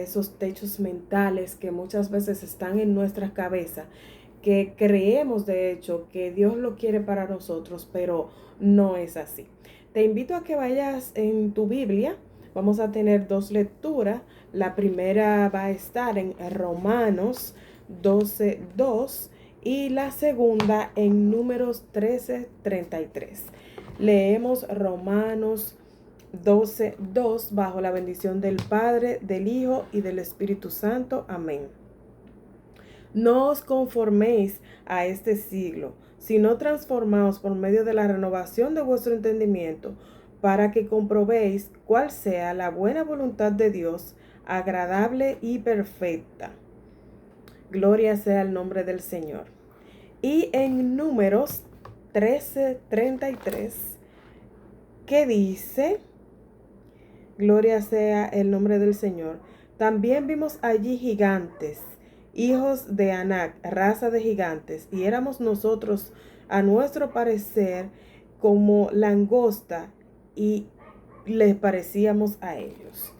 esos techos mentales que muchas veces están en nuestra cabeza, que creemos de hecho que Dios lo quiere para nosotros, pero no es así. Te invito a que vayas en tu Biblia. Vamos a tener dos lecturas. La primera va a estar en Romanos 12:2 y la segunda en Números 13:33. Leemos Romanos 12:2 bajo la bendición del Padre, del Hijo y del Espíritu Santo. Amén. No os conforméis a este siglo, sino transformaos por medio de la renovación de vuestro entendimiento, para que comprobéis cuál sea la buena voluntad de Dios, agradable y perfecta. Gloria sea el nombre del Señor. Y en Números 13:33, que dice: Gloria sea el nombre del Señor. También vimos allí gigantes, hijos de Anac, raza de gigantes, y éramos nosotros, a nuestro parecer, como langosta, y les parecíamos a ellos.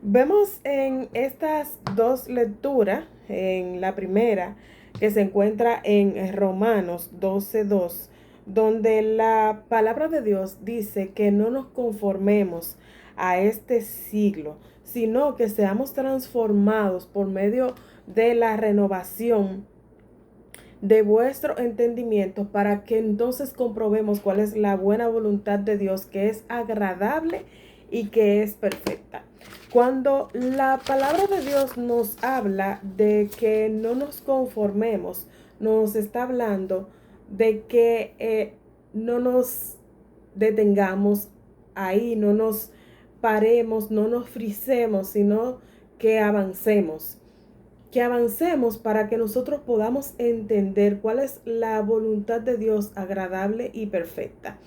Vemos en estas dos lecturas, en la primera, que se encuentra en Romanos 12:2, donde la palabra de Dios dice que no nos conformemos a este siglo, sino que seamos transformados por medio de la renovación de vuestro entendimiento, para que entonces comprobemos cuál es la buena voluntad de Dios, que es agradable y que es perfecta. Cuando la palabra de Dios nos habla de que no nos conformemos, nos está hablando de que no nos detengamos ahí, no nos paremos, no nos frisemos, sino que avancemos. Que avancemos para que nosotros podamos entender cuál es la voluntad de Dios agradable y perfecta.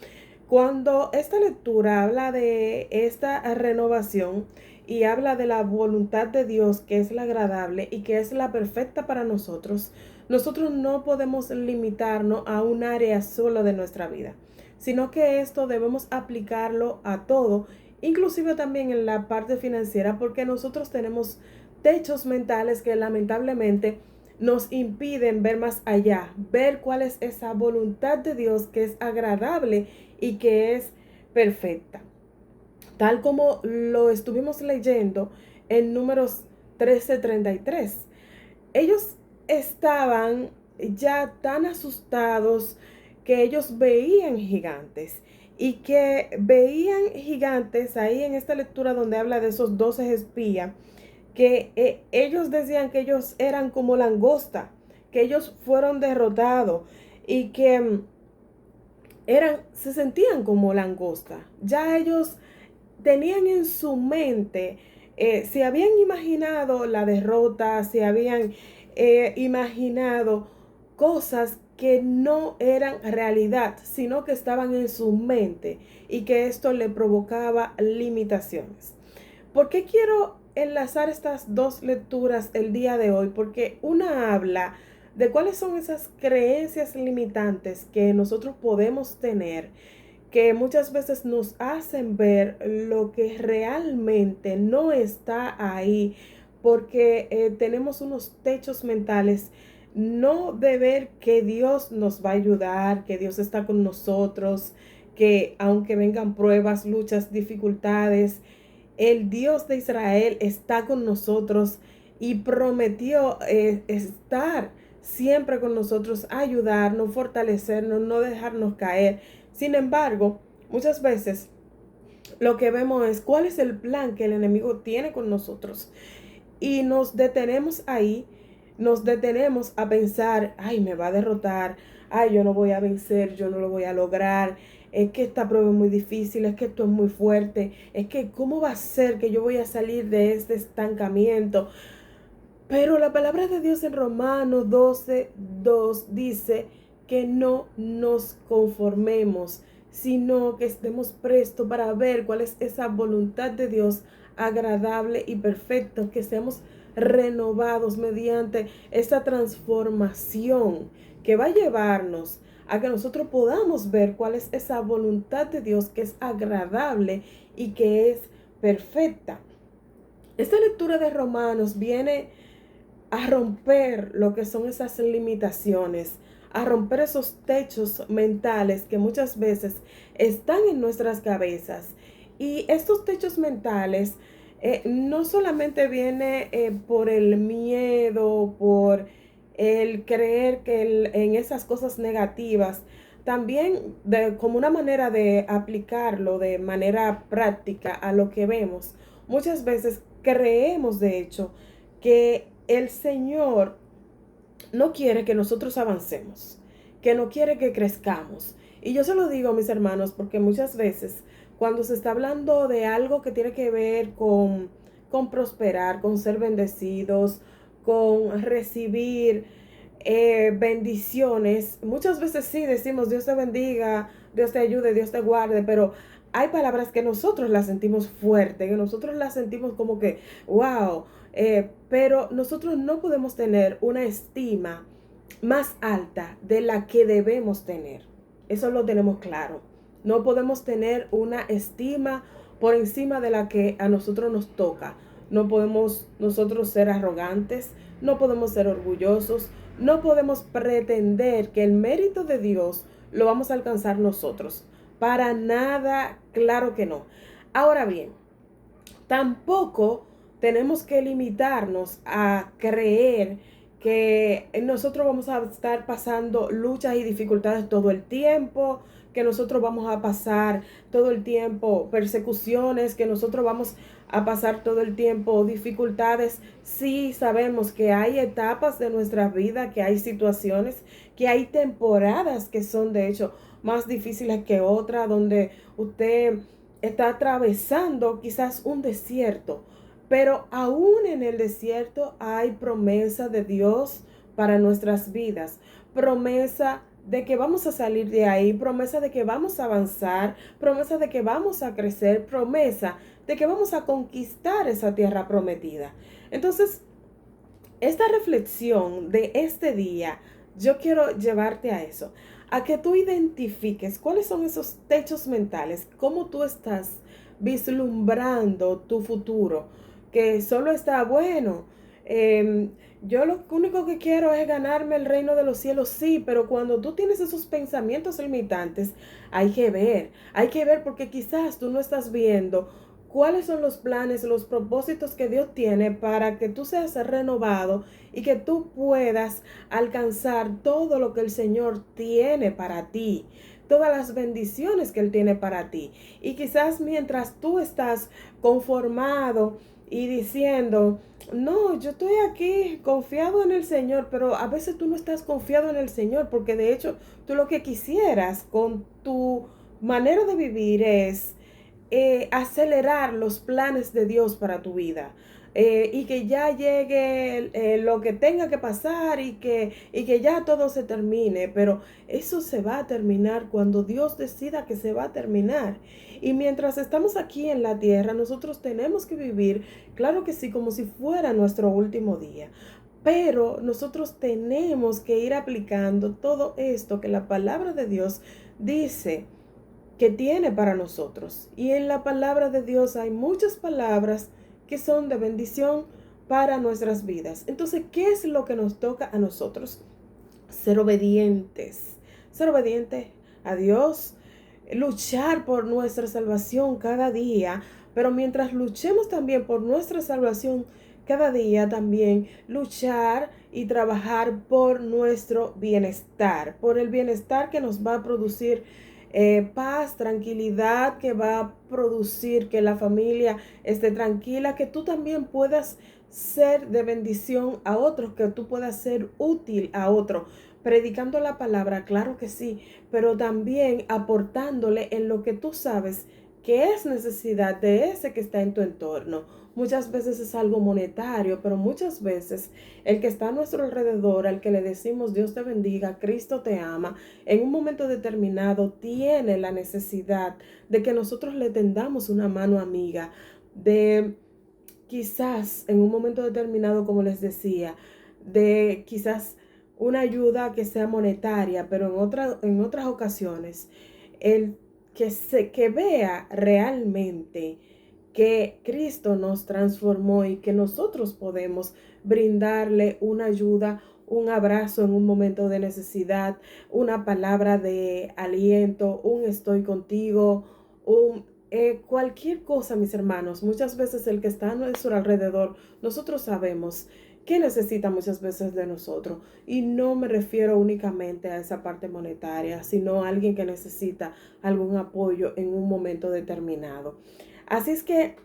Cuando esta lectura habla de esta renovación y habla de la voluntad de Dios, que es la agradable y que es la perfecta para nosotros, nosotros no podemos limitarnos a un área solo de nuestra vida, sino que esto debemos aplicarlo a todo, inclusive también en la parte financiera, porque nosotros tenemos techos mentales que lamentablemente nos impiden ver más allá, ver cuál es esa voluntad de Dios que es agradable y que es perfecta. Tal como lo estuvimos leyendo en Números 13:33. Ellos estaban ya tan asustados que ellos veían gigantes, y que veían gigantes ahí en esta lectura donde habla de esos 12 espías, que ellos decían que ellos eran como langosta, que ellos fueron derrotados y que se sentían como langosta. Ya ellos tenían en su mente, se habían imaginado la derrota, se habían imaginado cosas que no eran realidad, sino que estaban en su mente, y que esto le provocaba limitaciones. ¿Por qué quiero enlazar estas dos lecturas el día de hoy? Porque una habla de cuáles son esas creencias limitantes que nosotros podemos tener, que muchas veces nos hacen ver lo que realmente no está ahí, porque tenemos unos techos mentales, no de ver que Dios nos va a ayudar, que Dios está con nosotros, que aunque vengan pruebas, luchas, dificultades, el Dios de Israel está con nosotros y prometió estar siempre con nosotros, ayudarnos, fortalecernos, no dejarnos caer. Sin embargo, muchas veces lo que vemos es cuál es el plan que el enemigo tiene con nosotros, y nos detenemos ahí, nos detenemos a pensar: ay, me va a derrotar, ay, yo no voy a vencer, yo no lo voy a lograr, es que esta prueba es muy difícil, es que esto es muy fuerte, es que cómo va a ser que yo voy a salir de este estancamiento. Pero la palabra de Dios en Romanos 12:2 dice que no nos conformemos, sino que estemos prestos para ver cuál es esa voluntad de Dios agradable y perfecta, que seamos renovados mediante esta transformación que va a llevarnos a que nosotros podamos ver cuál es esa voluntad de Dios que es agradable y que es perfecta. Esta lectura de Romanos viene a romper lo que son esas limitaciones, a romper esos techos mentales que muchas veces están en nuestras cabezas. Y estos techos mentales no solamente viene por el miedo, por el creer que en esas cosas negativas, también como una manera de aplicarlo de manera práctica a lo que vemos. Muchas veces creemos, de hecho, que el Señor no quiere que nosotros avancemos, que no quiere que crezcamos. Y yo se lo digo a mis hermanos porque muchas veces cuando se está hablando de algo que tiene que ver con prosperar, con ser bendecidos, con recibir bendiciones, muchas veces sí decimos Dios te bendiga, Dios te ayude, Dios te guarde, pero hay palabras que nosotros las sentimos fuerte, que nosotros las sentimos como que, wow, pero nosotros no podemos tener una estima más alta de la que debemos tener. Eso lo tenemos claro. No podemos tener una estima por encima de la que a nosotros nos toca. No podemos nosotros ser arrogantes, no podemos ser orgullosos, no podemos pretender que el mérito de Dios lo vamos a alcanzar nosotros. Para nada, claro que no. Ahora bien, tampoco tenemos que limitarnos a creer que nosotros vamos a estar pasando luchas y dificultades todo el tiempo, que nosotros vamos a pasar todo el tiempo persecuciones, que nosotros vamos a pasar todo el tiempo dificultades. Sí, sabemos que hay etapas de nuestra vida, que hay situaciones, que hay temporadas que son de hecho más difíciles que otras, donde usted está atravesando quizás un desierto, pero aún en el desierto hay promesa de Dios para nuestras vidas, promesa de que vamos a salir de ahí, promesa de que vamos a avanzar, promesa de que vamos a crecer, promesa de que vamos a conquistar esa tierra prometida. Entonces, esta reflexión de este día, yo quiero llevarte a eso, a que tú identifiques cuáles son esos techos mentales, cómo tú estás vislumbrando tu futuro, que solo está bueno. Yo lo único que quiero es ganarme el reino de los cielos, sí, pero cuando tú tienes esos pensamientos limitantes, hay que ver porque quizás tú no estás viendo cuáles son los planes, los propósitos que Dios tiene para que tú seas renovado y que tú puedas alcanzar todo lo que el Señor tiene para ti, todas las bendiciones que Él tiene para ti. Y quizás mientras tú estás conformado y diciendo, no, yo estoy aquí confiado en el Señor, pero a veces tú no estás confiado en el Señor porque de hecho tú lo que quisieras con tu manera de vivir es acelerar los planes de Dios para tu vida. Y que ya llegue lo que tenga que pasar y que ya todo se termine, pero eso se va a terminar cuando Dios decida que se va a terminar. Y mientras estamos aquí en la tierra, nosotros tenemos que vivir, claro que sí, como si fuera nuestro último día. Pero nosotros tenemos que ir aplicando todo esto que la palabra de Dios dice que tiene para nosotros. Y en la palabra de Dios hay muchas palabras que son de bendición para nuestras vidas. Entonces, ¿qué es lo que nos toca a nosotros? Ser obedientes. Ser obedientes a Dios, luchar por nuestra salvación cada día, pero mientras luchemos también por nuestra salvación cada día, también luchar y trabajar por nuestro bienestar, por el bienestar que nos va a producir paz, tranquilidad, que va a producir que la familia esté tranquila, que tú también puedas ser de bendición a otros, que tú puedas ser útil a otros, predicando la palabra, claro que sí, pero también aportándole en lo que tú sabes que es necesidad de ese que está en tu entorno. Muchas veces es algo monetario, pero muchas veces el que está a nuestro alrededor, al que le decimos Dios te bendiga, Cristo te ama, en un momento determinado tiene la necesidad de que nosotros le tendamos una mano amiga, de quizás en un momento determinado, como les decía, de quizás una ayuda que sea monetaria, pero en otras ocasiones, el que vea realmente que Cristo nos transformó y que nosotros podemos brindarle una ayuda, un abrazo en un momento de necesidad, una palabra de aliento, un estoy contigo, cualquier cosa, mis hermanos. Muchas veces el que está a nuestro alrededor, nosotros sabemos que necesita muchas veces de nosotros. Y no me refiero únicamente a esa parte monetaria, sino a alguien que necesita algún apoyo en un momento determinado. Así es que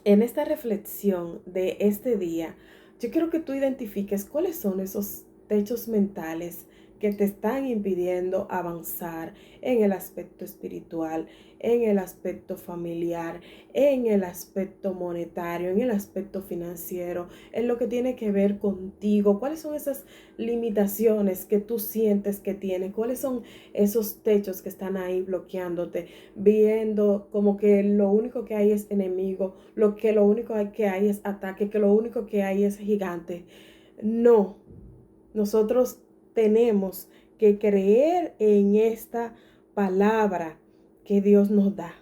en esta reflexión de este día, yo quiero que tú identifiques cuáles son esos techos mentales que te están impidiendo avanzar en el aspecto espiritual, en el aspecto familiar, en el aspecto monetario, en el aspecto financiero, en lo que tiene que ver contigo. ¿Cuáles son esas limitaciones que tú sientes que tienes? ¿Cuáles son esos techos que están ahí bloqueándote, viendo como que lo único que hay es enemigo, lo único que hay es ataque, que lo único que hay es gigante? No, nosotros tenemos que creer en esta palabra que Dios nos da.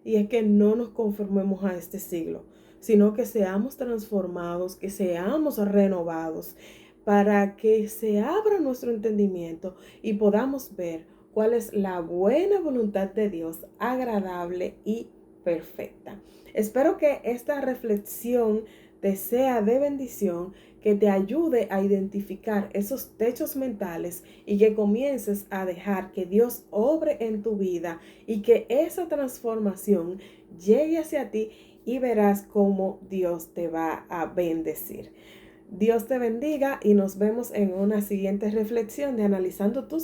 Y es que no nos conformemos a este siglo, sino que seamos transformados, que seamos renovados, para que se abra nuestro entendimiento y podamos ver cuál es la buena voluntad de Dios, agradable y perfecta. Espero que esta reflexión te sea de bendición, que te ayude a identificar esos techos mentales y que comiences a dejar que Dios obre en tu vida y que esa transformación llegue hacia ti y verás cómo Dios te va a bendecir. Dios te bendiga y nos vemos en una siguiente reflexión de Analizando tus